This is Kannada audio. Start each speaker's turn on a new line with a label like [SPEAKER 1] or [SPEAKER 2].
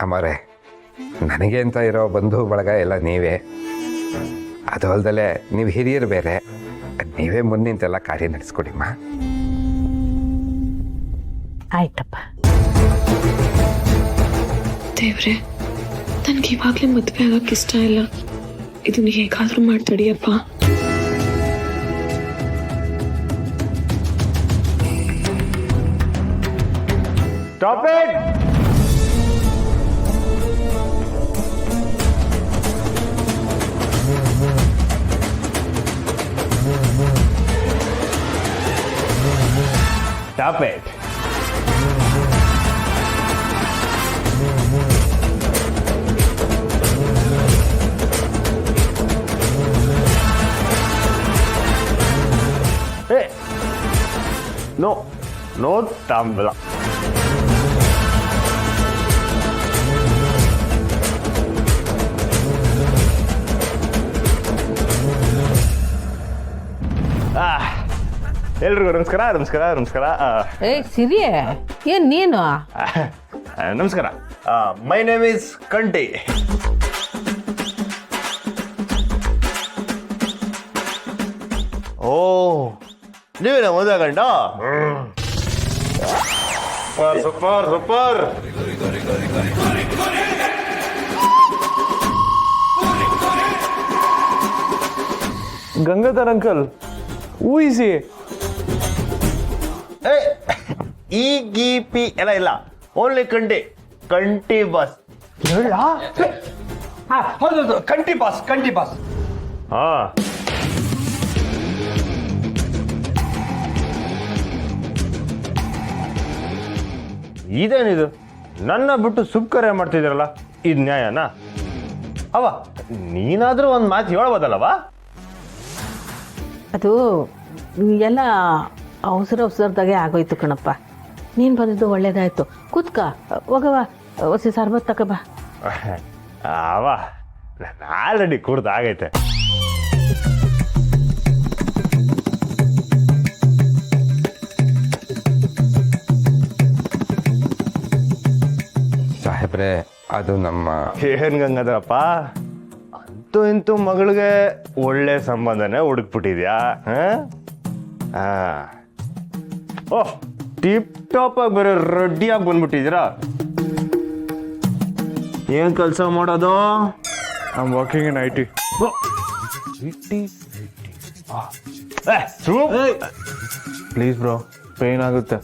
[SPEAKER 1] ಅಮ್ಮರೇ, ನನಗೆ ಅಂತ ಇರೋ ಬಂಧು ಬಳಗ ಎಲ್ಲ ನೀವೇ. ಅದು ಅಲ್ದಲೆ ನೀವು ಹಿರಿಯರು ಬೇರೆ, ನೀವೇ ಮುಂದಿಂತೆಲ್ಲ ಕಾರ್ಯ ನಡೆಸ್ಕೊಡಿಮ್ಮ.
[SPEAKER 2] ಆಯ್ತಪ್ಪ.
[SPEAKER 3] ದೇವ್ರೆ, ನನ್ಗೆ ಇವಾಗ್ಲೇ ಮದ್ವೆ ಆಗಕ್ಕೆ ಇಷ್ಟ ಇಲ್ಲ. ಇದನ್ನ ಹೇಗಾದ್ರೂ ಮಾಡ್ತಡಿಯಪ್ಪ.
[SPEAKER 4] Stop it! Stop it! Hey! No tambla. ಎಲ್ರಿಗೂ ನಮಸ್ಕಾರ ನಮಸ್ಕಾರ ನಮಸ್ಕಾರ.
[SPEAKER 2] ಸಿರಿಯೇ, ಏನ್ ನೀನು?
[SPEAKER 4] ನಮಸ್ಕಾರ. ಮೈ ನೇಮ್ ಇಸ್ ಕಂಟಿ. ಓ, ನೀವೇನ ಮದುವೆ ಗಂಡ? Super super.
[SPEAKER 5] Gangadhar uncle, who is he?
[SPEAKER 4] ಈ ಗಿ ಪಿ ಎಲ್ಲ ಇಲ್ಲ, ಓನ್ಲಿ ಕಂಟಿ ಬಸ್.
[SPEAKER 5] ಹೌದೌದು, ಕಂಟಿ ಬಾಸ್.
[SPEAKER 4] ಹಾ, ಇದೇನಿದು? ನನ್ನ ಬಿಟ್ಟು ಸುಬ್ಕರೆ ಮಾಡ್ತಿದ್ದೀರಲ್ಲ, ಇದು ನ್ಯಾಯನಾ? ಅವ ನೀನಾದ್ರೂ ಒಂದು ಮಾತು ಹೇಳ್ಬೋದಲ್ಲವಾ?
[SPEAKER 2] ಅದು ಎಲ್ಲ ಅವಸರದಾಗೆ ಆಗೋಯ್ತು ಕಣಪ್ಪ. ನೀನು ಬಂದಿದ್ದು ಒಳ್ಳೇದಾಯ್ತು. ಕೂತ್ಕ, ಹೋಗವ, ಹೊಸಿ ಸರ್ಬತ್ ತಕ ಬಾ.
[SPEAKER 4] ಅವ ನಾನು ಆಲ್ರೆಡಿ ಕುಡ್ದು ಆಗೈತೆ.
[SPEAKER 1] ಸಾಹೇಬ್ರೆ, ಅದು ನಮ್ಮ
[SPEAKER 4] ಏನ್ ಗಂಗಾಧರಪ್ಪ, ಅಂತೂ ಇಂತೂ ಮಗಳಿಗೆ ಒಳ್ಳೆ ಸಂಬಂಧನೇ ಹುಡುಕ್ಬಿಟ್ಟಿದ್ಯಾ? ಓಹ್, ಟಿಪ್ ಟಾಪ್ ಆಗಿ ಬೇರೆ ರೆಡಿಯಾಗಿ ಬಂದ್ಬಿಟ್ಟಿದ್ದೀರಾ. ಏನ್ ಕೆಲಸ ಮಾಡೋದು?
[SPEAKER 5] I am working in IT. Please bro, pain ಆಗುತ್ತೆ.